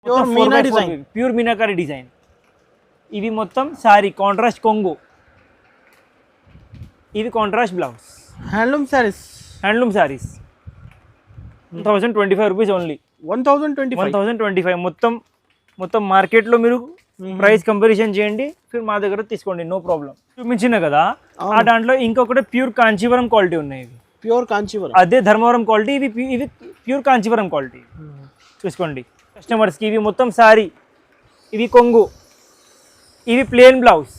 Pure meenakari design. ఇవి మొత్తం sorry contrast కొంగు, ఇవి contrast blouse. Handloom saris 1025 rupees only. 1025 మొత్తం మార్కెట్లో మీరు ప్రైస్ కంపారిజన్ చేయండి, ఫిర్ మా దగ్గర తీసుకోండి, నో ప్రాబ్లం. చూపించిన కదా ఆ దాంట్లో ఇంకొకటి ప్యూర్ కాంచీవరం క్వాలిటీ ఉన్నాయి. ఇవి ప్యూర్ కాంచీవరం, అదే ధర్మవరం క్వాలిటీ, ఇవి ప్యూర్ కాంచీవరం క్వాలిటీ. చూసుకోండి కస్టమర్స్కి. ఇవి మొత్తం సారీ, ఇవి కొంగు, ఇవి ప్లెయిన్ బ్లౌజ్.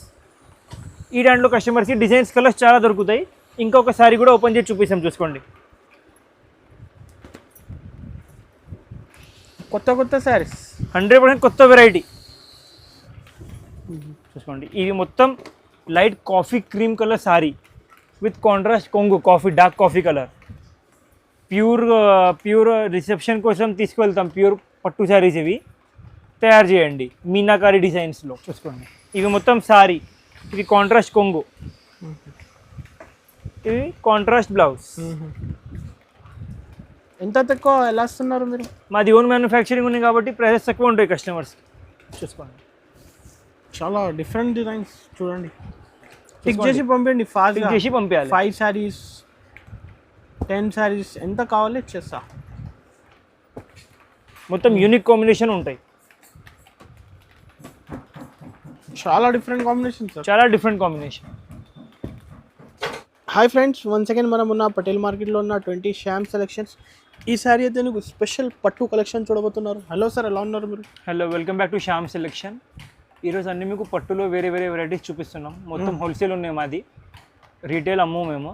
ఈ దాంట్లో కస్టమర్స్కి డిజైన్స్ కలర్స్ చాలా దొరుకుతాయి. ఇంకొక సారీ కూడా ఓపెన్ చేసి చూపిస్తాం, చూసుకోండి. కొత్త సారీస్ 100% కొత్త వెరైటీ. చూసుకోండి ఇవి మొత్తం light coffee cream colour sari with contrast కొంగు, dark coffee colour. Pure reception కోసం తీసుకువెళ్తాం. ప్యూర్ పట్టు శారీస్ ఇవి తయారు చేయండి మీనాకారి డిజైన్స్లో. చూసుకోండి ఇవి మొత్తం సారీ, ఇవి కాంట్రాస్ట్ కొంగు, ఇవి కాంట్రాస్ట్ బ్లౌజ్. ఎంత తక్కువ ఎలా ఇస్తున్నారు మీరు? మాది ఓన్ మ్యానుఫ్యాక్చరింగ్ ఉంది కాబట్టి ప్రైసెస్ తక్కువ ఉంటాయి కస్టమర్స్. చూసుకోండి చాలా డిఫరెంట్ డిజైన్స్ చూడండి. పిక్ చేసి పంపించండి, ఫాస్ట్ చేసి పంపించాలి. 5 సారీస్ 10 సారీస్ ఎంత కావాలి ఇచ్చేస్తా. మొత్తం యూనిక్ కాంబినేషన్ ఉంటాయి, చాలా డిఫరెంట్ కాంబినేషన్ సార్, చాలా different combination. Hi friends, once again మనం ఉన్న పటేల్ మార్కెట్లో ఉన్న 20 శ్యామ్ సెలెక్షన్స్. ఈ సారీ అయితే నీకు స్పెషల్ పట్టు కలెక్షన్ చూడబోతున్నారు. హలో సార్, ఎలా ఉన్నారు మీరు? Hello, welcome back to Shyam selection. ఈరోజు అన్ని మీకు పట్టులో వేరే వెరైటీస్ చూపిస్తున్నాం. మొత్తం హోల్సేల్ ఉన్నాయి మాది, రీటైల్ అమ్ము మేము.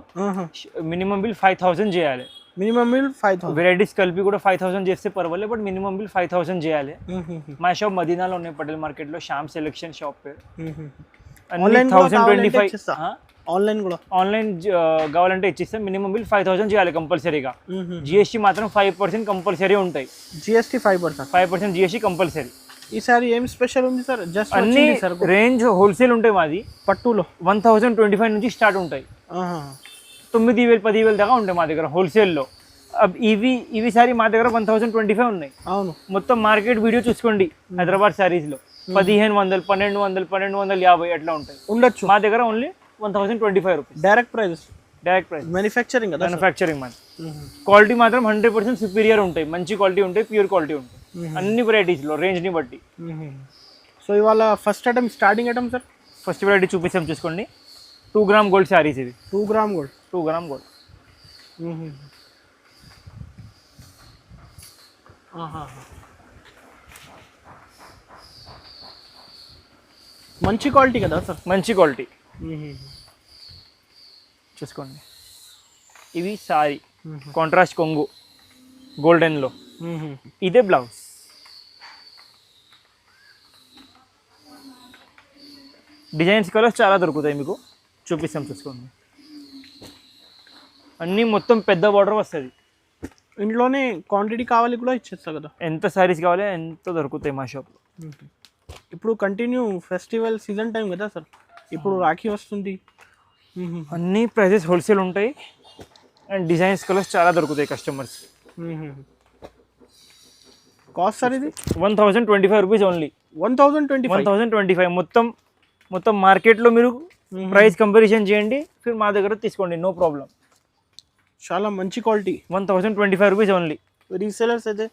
మినిమం బిల్ 5000 చేయాలి. Minimum bill 5000. వెరైటీస్ కలిపి కూడా 5000 చేస్తే పర్వాలేదు, బట్ మినిమం బిల్ 5000 చేయాలి. మా షాప్ మదీనాలో ఉన్నాయి, పటేల్ మార్కెట్లో, శ్యామ్ సెలెక్షన్ షాప్ పేరు. ఆన్లైన్ 1025. ఆన్లైన్ కూడా ఆన్లైన్ కావాలంటే ఇచ్చిస్తాం. మినిమం బిల్ 5000 చేయాలి కంపల్సరీగా. జిఎస్టీ మాత్రం 5% కంపల్సరీ ఉంటాయి. GST 5% GST compulsory. ఈసారి ఏం స్పెషల్ ఉంది సార్? జస్ట్ అన్ని రేంజ్ హోల్సేల్ ఉంటాయి మాది. పట్టులో 1025 నుంచి స్టార్ట్ ఉంటాయి. 9000 10,000 దాకా ఉంటాయి మా దగ్గర హోల్సేల్లో. ఇవి సారీ మా దగ్గర 1025 ఉన్నాయి. అవును, మొత్తం మార్కెట్ వీడియో చూసుకోండి. హైదరాబాద్ సారీస్లో 1500 1200 1250 అట్లా ఉంటాయి ఉండొచ్చు. మా దగ్గర only 1025 rupees direct price. Manufacturing మాది. క్వాలిటీ మాత్రం 100% సుపీరియర్ ఉంటాయి, మంచి క్వాలిటీ ఉంటాయి, ప్యూర్ క్వాలిటీ ఉంటాయి అన్ని వెరైటీస్లో రేంజ్ని బట్టి. సో ఇవాళ first item, starting item sir, first variety చూపిస్తాం, చూసుకోండి. 2 గ్రామ్ గోల్డ్ శారీస్ ఇది. 2 గ్రామ్ గోల్డ్. మంచి క్వాలిటీ కదా సార్? మంచి క్వాలిటీ. చూసుకోండి ఇవి సారీ, కాంట్రాస్ట్ కొంగు గోల్డెన్లో, ఇదే బ్లౌజ్. డిజైన్స్ కలర్స్ చాలా దొరుకుతాయి మీకు, చూపిస్తాం, చూసుకోండి. అన్నీ మొత్తం పెద్ద బార్డర్ వస్తుంది. ఇంట్లోనే క్వాంటిటీ కావాలి కూడా ఇచ్చేస్తా కదా, ఎంత సారీస్ కావాలి ఎంత దొరుకుతాయి మా షాప్లో. ఇప్పుడు కంటిన్యూ ఫెస్టివల్ సీజన్ టైం కదా సార్, ఇప్పుడు రాఖీ వస్తుంది. అన్ని ప్రైజెస్ హోల్సేల్ ఉంటాయి అండ్ డిజైన్స్ కలర్స్ చాలా దొరుకుతాయి కస్టమర్స్. కాస్ట్ సార్ ఇది 1025 రూపీస్ ఓన్లీ. 1025. మొత్తం మార్కెట్లో మీరు ప్రైస్ కంపారిజన్ చేయండి, ఫిర్ మా దగ్గర తీసుకోండి, నో ప్రాబ్లం. చాలా మంచి క్వాలిటీ. 1025 rupees only. రీసేలర్స్ అయితే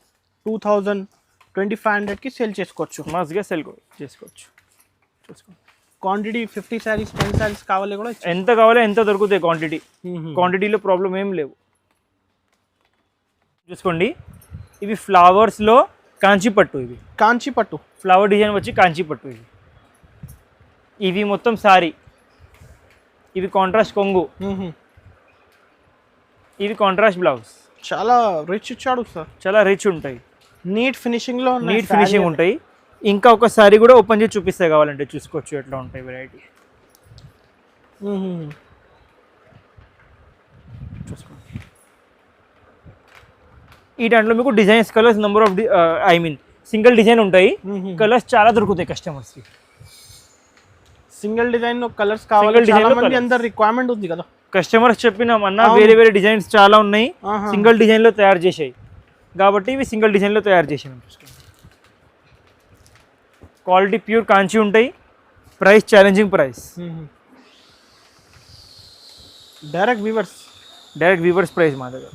2500కి సేల్ చేసుకోవచ్చు, మస్ట్గా సేల్ చేసుకోవచ్చు. చూసుకోండి క్వాంటిటీ 50 సారీస్ 10 సారీస్ కావాలి కూడా ఎంత కావాలో ఎంత దొరుకుతాయి క్వాంటిటీ. క్వాంటిటీలో ప్రాబ్లం ఏం లేవు. చూసుకోండి ఇవి ఫ్లవర్స్లో కాంచీపట్టు. ఇవి కాంచీపట్టు ఫ్లవర్ డిజైన్ వచ్చి కాంచీపట్టు. ఇవి మొత్తం సారీ, ఇవి కాంట్రాస్ట్ కొంగు, ఇవి కాంట్రాస్ట్ బ్లౌజ్. చాలా రిచ్ ఇచ్చాడు సార్, చాలా రిచ్ ఉంటాయి, నీట్ ఫినిషింగ్ ఉంటాయి. ఇంకా ఒక సారీ కూడా ఓపెన్ చేసి చూపిస్తే కావాలంటే చూసుకోవచ్చు ఎట్లా ఉంటాయి వెరైటీ. చూసుకోండి ఈ దాంట్లో మీకు designs colours number of single design ఉంటాయి. కలర్స్ చాలా దొరుకుతాయి కస్టమర్స్కి. సింగిల్ డిజైన్ కలర్స్ కావాలి, చాలా మంది అందరి రిక్వైర్మెంట్ ఉంది కదా. కస్టమర్స్ చెప్పినాం అన్న వేరే డిజైన్స్ చాలా ఉన్నాయి, సింగిల్ డిజైన్లో తయారు చేసాయి కాబట్టి ఇవి సింగిల్ డిజైన్లో తయారు చేసాము. క్వాలిటీ ప్యూర్ కాంచి ఉంటాయి. Price challenging price. Direct weavers price మా దగ్గర.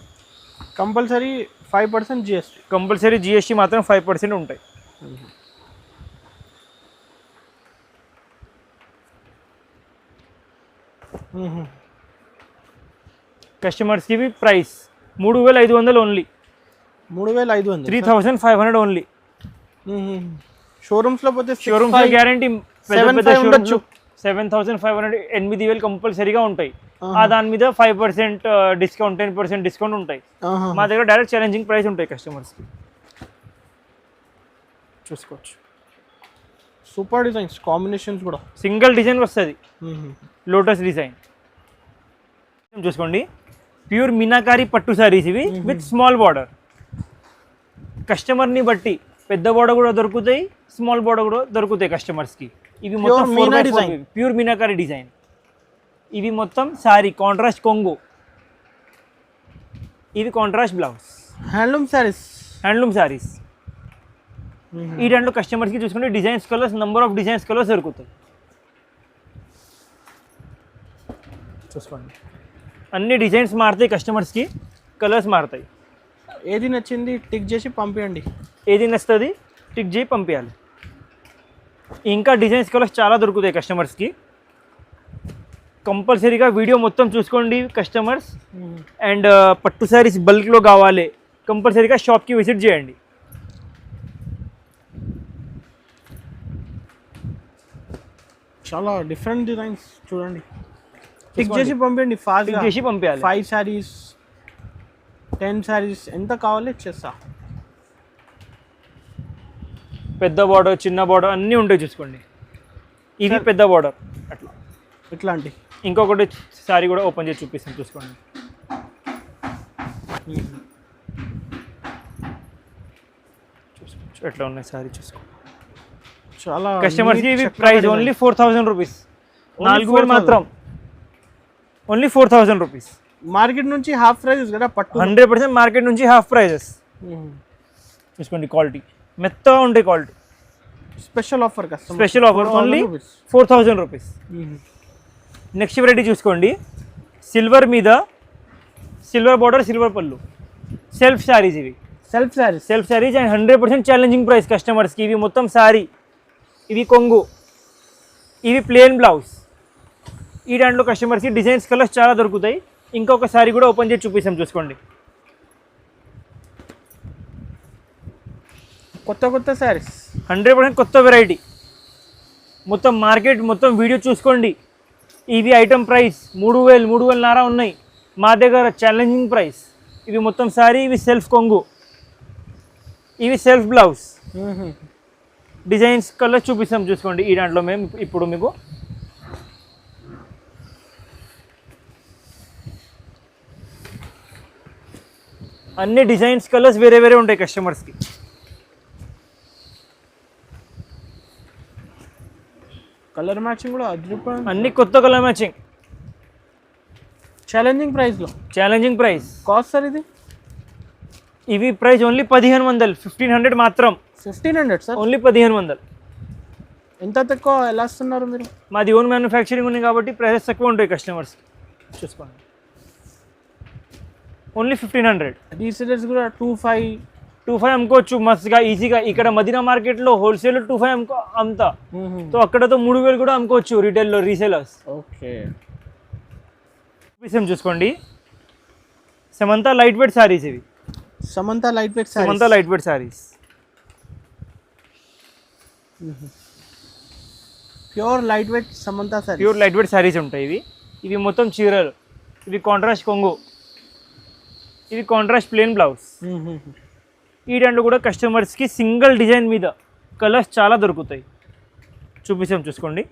Compulsory 5% GST. కంపల్సరీ జిఎస్టీ మాత్రం 5% ఉంటాయి. కస్టమర్స్కి ఇవి ప్రైస్ 3500 ఓన్లీ. 3500. 3500 ఓన్లీ. షోరూమ్స్లో పోతే షోరూమ్స్ గ్యారంటీ 7500 8000 కంపల్సరీగా ఉంటాయి. దాని మీద 5% డిస్కౌంట్ 10% డిస్కౌంట్ ఉంటాయి. మా దగ్గర డైరెక్ట్ ఛాలెంజింగ్ ప్రైస్ ఉంటాయి కస్టమర్స్కి. చూసుకోవచ్చు. సూపర్ డిజైన్స్ కాంబినేషన్స్ కూడా సింగిల్ డిజైన్ వస్తుంది. లోటస్ డిజైన్ చూసుకోండి. ప్యూర్ మీనాకారి పట్టు సారీస్ ఇవి విత్ స్మాల్ బార్డర్. కస్టమర్ని బట్టి పెద్ద బార్డర్ కూడా దొరుకుతాయి, స్మాల్ బార్డర్ కూడా దొరుకుతాయి కస్టమర్స్కి. ఇవి మొత్తం ప్యూర్ మీనాకారి డిజైన్. ఇవి మొత్తం సారీ కాంట్రాస్ట్ కొంగు, ఇవి కాంట్రాస్ట్ బ్లౌజ్. హ్యాండ్లూమ్ సారీస్. ఈ దాంట్లో కస్టమర్స్కి చూసుకుంటే designs colours number of designs colours దొరుకుతాయి. చూసుకోండి. అన్ని డిజైన్స్ మారుతాయి, కస్టమర్స్కి కలర్స్ మారుతాయి. ఏది నచ్చింది టిక్ చేసి పంపించండి. ఏది నచ్చుతుంది టిక్ చేసి పంపించాలి. ఇంకా డిజైన్స్ కలర్స్ చాలా దొరుకుతాయి కస్టమర్స్కి. కంపల్సరీగా వీడియో మొత్తం చూసుకోండి కస్టమర్స్. అండ్ పట్టు శారీస్ బల్క్లో కావాలి కంపల్సరీగా షాప్కి విజిట్ చేయండి. చాలా డిఫరెంట్ డిజైన్స్ చూడండి. టిక్ చేసి పంపించండి, ఫాస్ట్ చేసి పంపించాలి. 5 శారీస్ 10 శారీస్ ఎంత కావాలి చేస్తా. పెద్ద బార్డర్ చిన్న బార్డర్ అన్నీ ఉంటాయి చూసుకోండి. ఇది పెద్ద బార్డర్ అట్లా ఇట్లాంటి. ఇంకొకటి శారీ కూడా ఓపెన్ చేసి చూపిస్తాను చూసుకోండి. చూసుకోవచ్చు ఎట్లా ఉన్నాయి శారీ చూసుకోండి. చాలా కస్టమర్స్కి ఇవి ప్రైస్ ఓన్లీ 4000 రూపీస్. 4000 మాత్రం ఓన్లీ 4000 రూపీస్. మార్కెట్ నుంచి హాఫ్ ప్రైజెస్ కదా పట్టు. 100% మార్కెట్ నుంచి హాఫ్ ప్రైజెస్. చూసుకోండి క్వాలిటీ మెత్తగా ఉంటాయి. Quality special offer only 4000 rupees. Next variety చూసుకోండి. సిల్వర్ మీద సిల్వర్ బార్డర్ సిల్వర్ పళ్ళు సెల్ఫ్ శారీస్. ఇవి self saris and 100% challenging price కస్టమర్స్కి. ఇవి మొత్తం శారీ, ఇవి కొంగు, ఇవి ప్లెయిన్ బ్లౌజ్. ఈ దాంట్లో కస్టమర్స్కి డిజైన్స్ కలర్స్ చాలా దొరుకుతాయి. ఇంకొక శారీ కూడా ఓపెన్ చేసి చూపిస్తాం చూసుకోండి. కొత్త శారీస్ 100% కొత్త వెరైటీ. మొత్తం మార్కెట్ మొత్తం వీడియో చూసుకోండి. ఇవి ఐటమ్ ప్రైస్ 3000 3500 ఉన్నాయి. మా దగ్గర ఛాలెంజింగ్ ప్రైస్. ఇవి మొత్తం శారీ, ఇవి సెల్ఫ్ కొంగు, ఇవి సెల్ఫ్ బ్లౌజ్. డిజైన్స్ కలర్స్ చూపిస్తాం చూసుకోండి. ఈ దాంట్లో మేము ఇప్పుడు మీకు అన్ని డిజైన్స్ కలర్స్ వేరే వేరే ఉంటాయి కస్టమర్స్కి. కలర్ మ్యాచింగ్ కూడా అన్ని కొత్త colour matching. Challenging price. Cost sir ఇవి ప్రైస్ ఓన్లీ 1500 1500 మాత్రం. 1500 సార్ ఓన్లీ 1500. ఎంత తక్కువ ఎలా ఇస్తున్నారు మీరు? మాది ఓన్ మ్యానుఫ్యాక్చరింగ్ ఉంది కాబట్టి ప్రైసెస్ తక్కువ ఉంటాయి కస్టమర్స్. చూసుకోండి ఓన్లీ 1500. రీసేలర్స్ కూడా 25 అమ్ముకోవచ్చు మస్తుగా ఈజీగా. ఇక్కడ మదీనా మార్కెట్లో హోల్సేల్ 25 అమ్ముతా. సో అక్కడతో 3000 కూడా అమ్ముకోవచ్చు రీటైల్లో రీసేలర్స్. ఓకే చూసుకోండి. Samantha light weight saris. ఇవి Samantha light weight saris. Pure light weight saris ఉంటాయి. ఇవి మొత్తం చీరలు. ఇవి కాంట్రాస్ట్ కొంగు, ఇవి కాంట్రాస్ట్ ప్లెయిన్ బ్లౌజ్. ఈ రెండు కూడా కస్టమర్స్కి సింగిల్ డిజైన్ మీద కలర్స్ చాలా దొరుకుతాయి. చూపిస్తాం చూసుకోండి.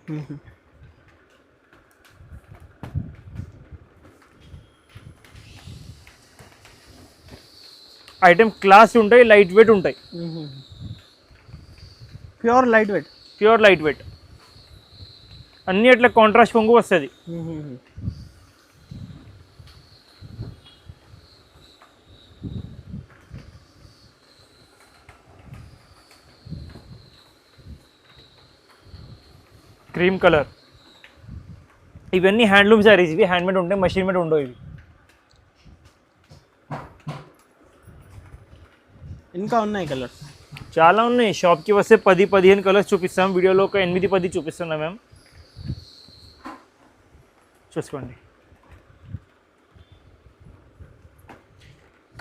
ఐటమ్ క్లాస్ ఉంటాయి, లైట్ వెయిట్ ఉంటాయి. ప్యూర్ లైట్ వెయిట్ అన్ని అట్లా కాంట్రాస్ట్ కొంగు వస్తుంది. Cream colour. ఇవన్నీ హ్యాండ్లూమ్ శారీస్, ఇవి హ్యాండ్మేడ్ ఉంటాయి, మషిన్ మేడ్ ఉండవు ఇవి. ఇంకా ఉన్నాయి కలర్స్ చాలా ఉన్నాయి. షాప్కి వస్తే 10-15 కలర్స్ చూపిస్తాం, వీడియోలో ఒక 8-10 చూపిస్తున్నాం మేము. చూసుకోండి.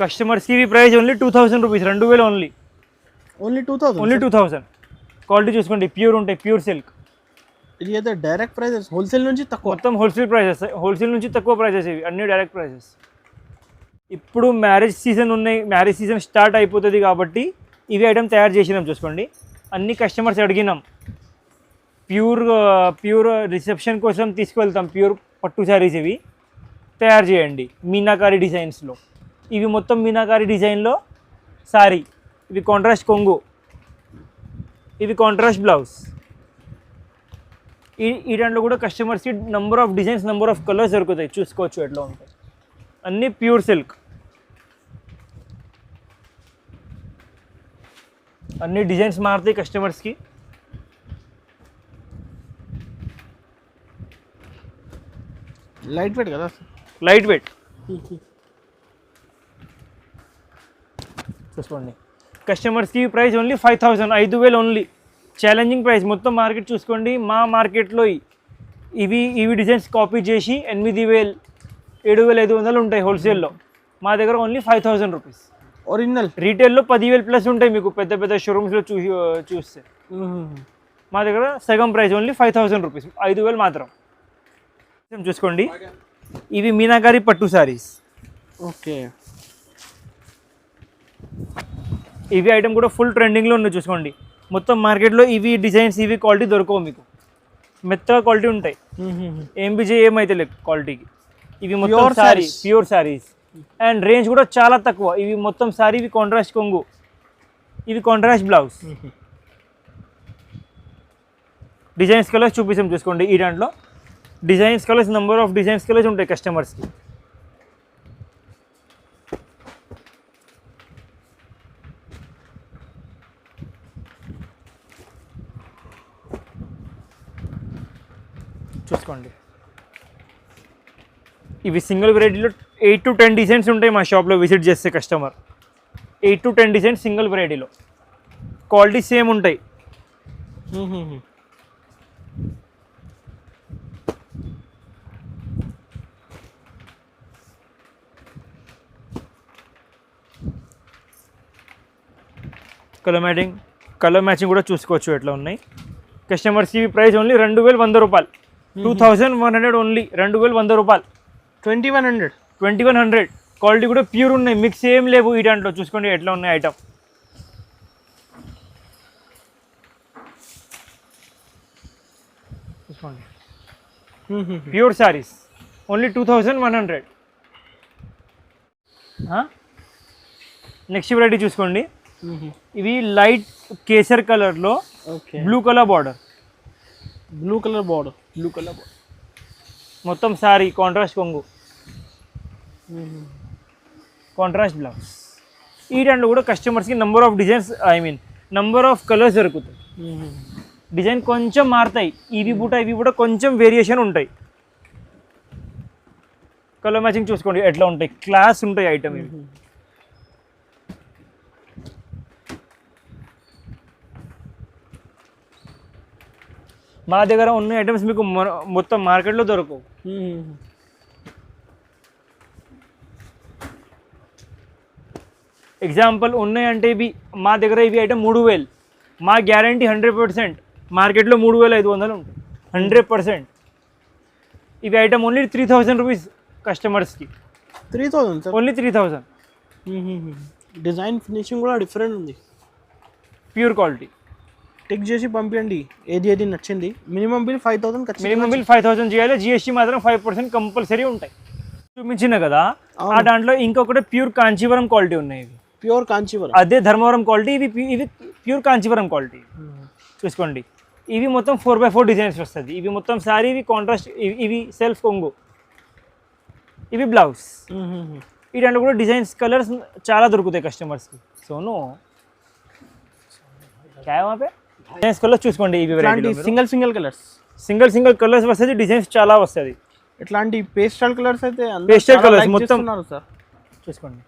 కస్టమర్స్కి ఇవి price only 2000 rupees, 2000 only. Only 2000. Only 2000. Quality చూసుకోండి, ప్యూర్ ఉంటాయి, ప్యూర్ సిల్క్. ఇది అయితే డైరెక్ట్ ప్రైజెస్, హోల్సేల్ నుంచి తక్కువ. మొత్తం హోల్సేల్ ప్రైజెస్, హోల్సేల్ నుంచి తక్కువ ప్రైజెస్ ఇవి అన్ని డైరెక్ట్ ప్రైజెస్. ఇప్పుడు మ్యారేజ్ సీజన్ ఉన్నాయి, మ్యారేజ్ సీజన్ స్టార్ట్ అయిపోతుంది కాబట్టి ఇవి ఐటమ్ తయారు చేసినాం. చూసుకోండి, అన్ని కస్టమర్స్ అడిగినాం. ప్యూర్ రిసెప్షన్ కోసం తీసుకువెళ్తాం, ప్యూర్ పట్టు శారీస్ ఇవి తయారు చేయండి మీనాకారి డిజైన్స్లో. ఇవి మొత్తం మీనాకారి డిజైన్లో శారీ. ఇవి కాంట్రాస్ట్ కొంగు, ఇవి కాంట్రాస్ట్ బ్లౌజ్. ఈ దాంట్లో కూడా కస్టమర్స్కి number of designs, number of colours దొరుకుతాయి, చూసుకోవచ్చు ఎట్లా ఉంటాయి. అన్నీ ప్యూర్ సిల్క్, అన్ని డిజైన్స్ మారుతాయి కస్టమర్స్కి. లైట్ వెయిట్ కదా, లైట్ వెయిట్. చూసుకోండి, కస్టమర్స్కి price only 5000, 5000 only. Challenging price. మొత్తం మార్కెట్ చూసుకోండి, మా మార్కెట్లో ఇవి డిజైన్స్ కాపీ చేసి 8000, 7500 ఉంటాయి హోల్సేల్లో. మా దగ్గర ఓన్లీ 5000 రూపీస్ ఒరిజినల్. రీటైల్లో 10,000 ప్లస్ ఉంటాయి మీకు పెద్ద పెద్ద షోరూమ్స్లో చూస్తే. మా దగ్గర సగం ప్రైస్ ఓన్లీ 5000 రూపీస్, 5000 మాత్రం. చూసుకోండి, ఇవి మీనాకారి పట్టు శారీస్. ఓకే, ఇవి ఐటమ్ కూడా ఫుల్ ట్రెండింగ్లో ఉన్నాయి. చూసుకోండి, మొత్తం మార్కెట్లో ఇవి డిజైన్స్, ఇవి క్వాలిటీ దొరకవు మీకు, మెత్తగా క్వాలిటీ ఉంటాయి. ఏమైతే లేదు క్వాలిటీకి. ఇవి మొత్తం sari, pure saris. And range కూడా చాలా తక్కువ. ఇవి మొత్తం శారీ, ఇవి కాంట్రాస్ట్ కొంగు, ఇవి కాంట్రాస్ట్ బ్లౌజ్. డిజైన్స్ కలర్స్ చూపిస్తాం. చూసుకోండి, ఈ దాంట్లో designs colours, number of designs colours ఉంటాయి కస్టమర్స్కి. చూసుకోండి, ఇవి సింగిల్ వెరైటీలో 8 to 10 డిజైన్స్ ఉంటాయి మా షాప్లో విజిట్ చేస్తే కస్టమర్. 8 to 10 డిజైన్స్ సింగిల్ వెరైటీలో, క్వాలిటీ సేమ్ ఉంటాయి. కలర్ మ్యాచింగ్ కూడా చూసుకోవచ్చు ఎట్లా ఉన్నాయి. కస్టమర్స్కి ప్రైస్ ఓన్లీ 2100 రూపాయలు, 2100 ఓన్లీ, 2100 రూపాయలు. 2100. క్వాలిటీ కూడా ప్యూర్ ఉన్నాయి, మిక్స్ ఏం లేవు ఈ దాంట్లో. చూసుకోండి ఎట్లా ఉన్నాయి ఐటమ్. చూసుకోండి, pure saris only 2100. Next variety చూసుకోండి, ఇవి లైట్ కేసర్ కలర్లో బ్లూ కలర్ బార్డర్, మొత్తం శారీ కాంట్రాస్ట్ కొంగు, కాంట్రాస్ట్ బ్లౌజ్. ఈ దాంట్లో కూడా కస్టమర్స్కి number of designs, number of colours దొరుకుతాయి. డిజైన్ కొంచెం మారుతాయి, ఇవి కూడా కొంచెం వేరియేషన్ ఉంటాయి. కలర్ మ్యాచింగ్ చూసుకోండి ఎట్లా ఉంటాయి, క్లాస్ ఉంటాయి ఐటమ్ ఇవి. మా దగ్గర ఉన్న ఐటమ్స్ మీకు మొత్తం మార్కెట్లో దొరకవు. ఎగ్జాంపుల్ ఉన్నాయంటే ఇవి మా దగ్గర ఇవి ఐటమ్ 3000, మా గ్యారంటీ 100%. మార్కెట్లో 3500 ఉంటాయి 100%. ఇవి ఐటమ్ ఓన్లీ 3000 రూపీస్ కస్టమర్స్కి. 3000 ఓన్లీ 3000. డిజైన్ ఫినిషింగ్ కూడా డిఫరెంట్ ఉంది, ప్యూర్ క్వాలిటీ. టిక్ చేసి పంపించండి ఏది నచ్చింది. మినిమం బిల్ 5000 చేయాలి. జిఎస్టీ మాత్రం 5% కంపల్సరీ ఉంటాయి. చూపించిన కదా ఆ దాంట్లో ఇంకొకటి ప్యూర్ కాంచీవరం క్వాలిటీ ఉన్నాయి. ఇవి ప్యూర్ కాంచీవరం, అదే ధర్మవరం క్వాలిటీ. ఇవి ప్యూర్ కాంచీవరం క్వాలిటీ. చూసుకోండి, ఇవి మొత్తం 4x4 డిజైన్స్ వస్తుంది. ఇవి మొత్తం శారీ, ఇవి కాంట్రాస్ట్, ఇవి సెల్ఫ్ కొంగు, ఇవి బ్లౌజ్. ఈ దాంట్లో కూడా డిజైన్స్ కలర్స్ చాలా దొరుకుతాయి కస్టమర్స్కి. సోను క్యా వहाँ पे డిజైన్స్ కలర్స్ చూసుకోండి. ఇవి variety single colours, single colours వస్తుంది, డిజైన్స్ చాలా వస్తుంది. ఇట్లాంటి పేస్టల్ కలర్స్ అయితే Pastel colours మొత్తం సార్ చూసుకోండి.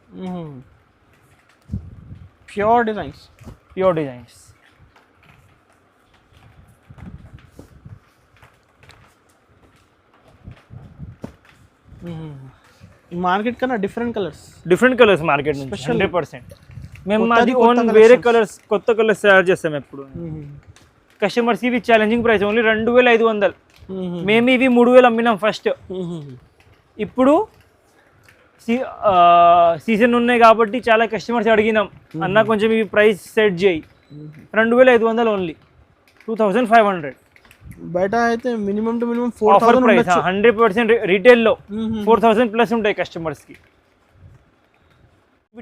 Pure designs. ఈ మార్కెట్ కన్నా డిఫరెంట్ కలర్స్ మార్కెట్ నుంచి Special. 100%. మేము కొత్తది మాది కొత్త ఓన్ collections. వేరే కొత్త కలర్స్ తయారు చేస్తాం ఎప్పుడు. కస్టమర్స్ ఇవి ఛాలెంజింగ్ ప్రైస్ ఓన్లీ 2500. మేము ఇవి 3000 అమ్మినాం ఫస్ట్. ఇప్పుడు సీజన్ ఉన్నాయి కాబట్టి చాలా కస్టమర్స్ అడిగినాం, అన్న కొంచెం ఇవి ప్రైస్ సెట్ చేయి. 2500 ఓన్లీ, 2500 బయట అయితే minimum to minimum offer 4000 price. 100% రీటైల్లో 4000 plus ఉంటాయి కస్టమర్స్కి.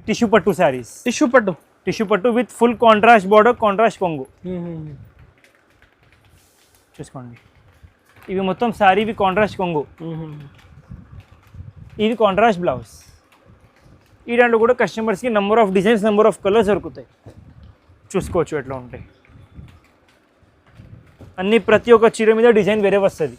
టిష్యూ పట్టు శారీస్, టిష్యూ పట్టు with full contrast border, contrast కొంగు చూసుకోండి. ఇవి మొత్తం శారీ, ఇవి కాంట్రాస్ట్ కొంగు, ఇది కాంట్రాస్ట్ బ్లౌజ్. ఈ దాంట్లో కూడా కస్టమర్స్కి number of designs, number of colours దొరుకుతాయి. చూసుకోవచ్చు ఎట్లా ఉంటాయి అన్ని. ప్రతి ఒక్క చీర మీద డిజైన్ వేరే వస్తుంది.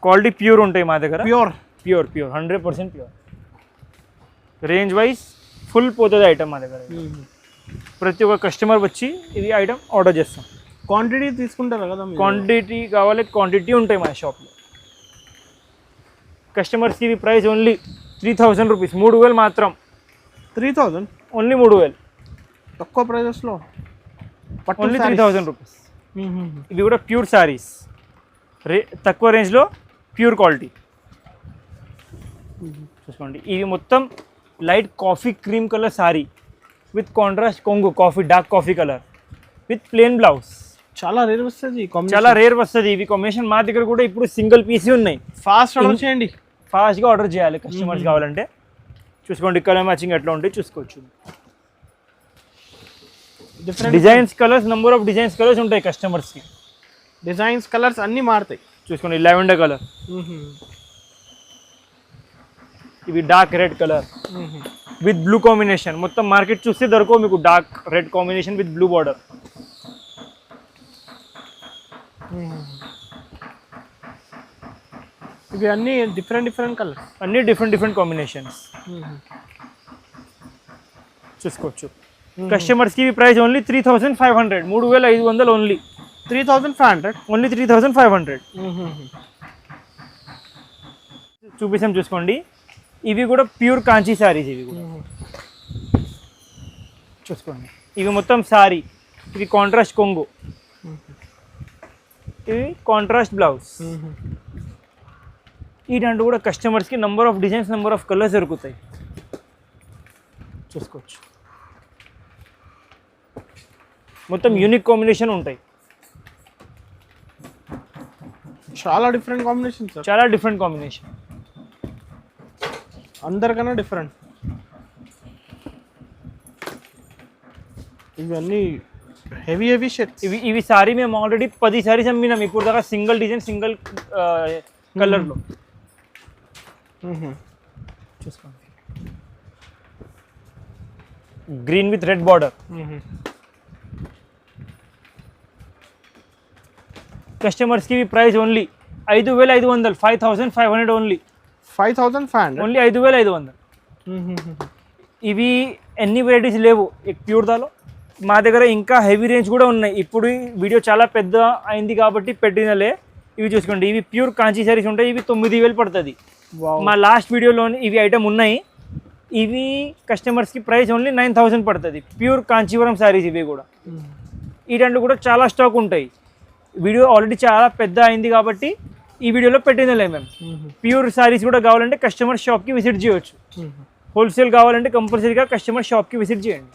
క్వాలిటీ ప్యూర్ ఉంటాయి మా దగ్గర. Pure 100% pure. Range wise full పోతుంది ఐటమ్ మా దగ్గర. ప్రతి ఒక్క కస్టమర్ వచ్చి ఇది ఐటమ్ ఆర్డర్ చేస్తాం. క్వాంటిటీ తీసుకుంటారు కదా, క్వాంటిటీ కావాలి, క్వాంటిటీ ఉంటాయి మా షాప్లో. కస్టమర్స్కి ఇవి ప్రైస్ ఓన్లీ 3000 రూపీస్, 3000 మాత్రం. 3000 ఓన్లీ 3000, తక్కువ ప్రైజెస్లో ఓన్లీ 3000 రూపీస్. ఇవి కూడా ప్యూర్ శారీస్, తక్కువ రేంజ్లో ప్యూర్ క్వాలిటీ చూసుకోండి. ఇవి మొత్తం light coffee cream colour sari with contrast కొంగు, dark coffee colour with plain blouse. చాలా రేర్ వస్తుంది ఇవి కాంబినేషన్. మా దగ్గర కూడా ఇప్పుడు సింగిల్ పీసీ ఉన్నాయి. ఫాస్ట్ ఆర్డర్ చేయండి, ఫాస్ట్గా ఆర్డర్ చేయాలి కస్టమర్స్ కావాలంటే. చూసుకోండి కలర్ మ్యాచింగ్ ఎట్లా ఉంటాయి చూసుకోవచ్చు. Designs colours, number of designs colours ఉంటాయి కస్టమర్స్కి. డిజైన్స్ కలర్స్ అన్నీ మారుతాయి. చూసుకోండి లావెండర్ కలర్, ఇవి dark red colour with blue combination. మొత్తం మార్కెట్ చూస్తే దొరకవు మీకు dark red combination with blue border. ఇవి అన్ని డిఫరెంట్ కలర్స్, అన్ని డిఫరెంట్ కాంబినేషన్స్ చూసుకోవచ్చు. కస్టమర్స్కి ఇవి ప్రైస్ ఓన్లీ 3500, 3500 ఓన్లీ. 3500 ఓన్లీ 3500 చూపిస్తాం. చూసుకోండి ఇవి కూడా ప్యూర్ కాంచీ శారీస్. ఇవి కూడా చూసుకోండి, ఇవి మొత్తం శారీ, ఇవి కాంట్రాస్ట్ కొంగు, ఇవి కాంట్రాస్ట్ బ్లౌజ్. ఈ దాంట్లో కూడా కస్టమర్స్కి number of designs, number of colours దొరుకుతాయి చూసుకోవచ్చు. మొత్తం యూనిక్ కాంబినేషన్ ఉంటాయి. చాలా డిఫరెంట్ కాంబినేషన్ సార్, చాలా డిఫరెంట్ కాంబినేషన్, అందరికన్నా డిఫరెంట్. ఇవన్నీ హెవీ షర్ట్స్. ఇవి సారీ మేము ఆల్రెడీ 10 సారీస్ అమ్మినాం ఇప్పుడు దాకా, సింగిల్ డిజైన్, సింగిల్ కలర్లో చూసుకోండి. Green with red border. కస్టమర్స్కి ప్రైస్ ఓన్లీ 5500, 5500 ఓన్లీ. 5500 ఓన్లీ 5500. ఇవి ఎన్ని వెరైటీస్ లేవు ప్యూర్ దాలో మా దగ్గర. ఇంకా హెవీ రేంజ్ కూడా ఉన్నాయి. ఇప్పుడు వీడియో చాలా పెద్ద అయింది కాబట్టి పెట్టినలే. ఇవి చూసుకోండి, ఇవి ప్యూర్ కాంచీ సారీస్ ఉంటాయి. ఇవి 9000 పడుతుంది. మా లాస్ట్ వీడియోలోని ఇవి ఐటమ్ ఉన్నాయి. ఇవి కస్టమర్స్కి ప్రైస్ ఓన్లీ 9000 పడుతుంది. ప్యూర్ కాంచీవరం శారీస్ ఇవి కూడా. ఈ రెండు కూడా చాలా స్టాక్ ఉంటాయి. వీడియో ఆల్రెడీ చాలా పెద్ద అయింది కాబట్టి ఈ వీడియోలో పెట్టిందలే మేము. ప్యూర్ శారీస్ కూడా కావాలంటే కస్టమర్ షాప్కి విజిట్ చేయవచ్చు. హోల్సేల్ కావాలంటే కంపల్సరీగా కస్టమర్ షాప్కి విజిట్ చేయండి.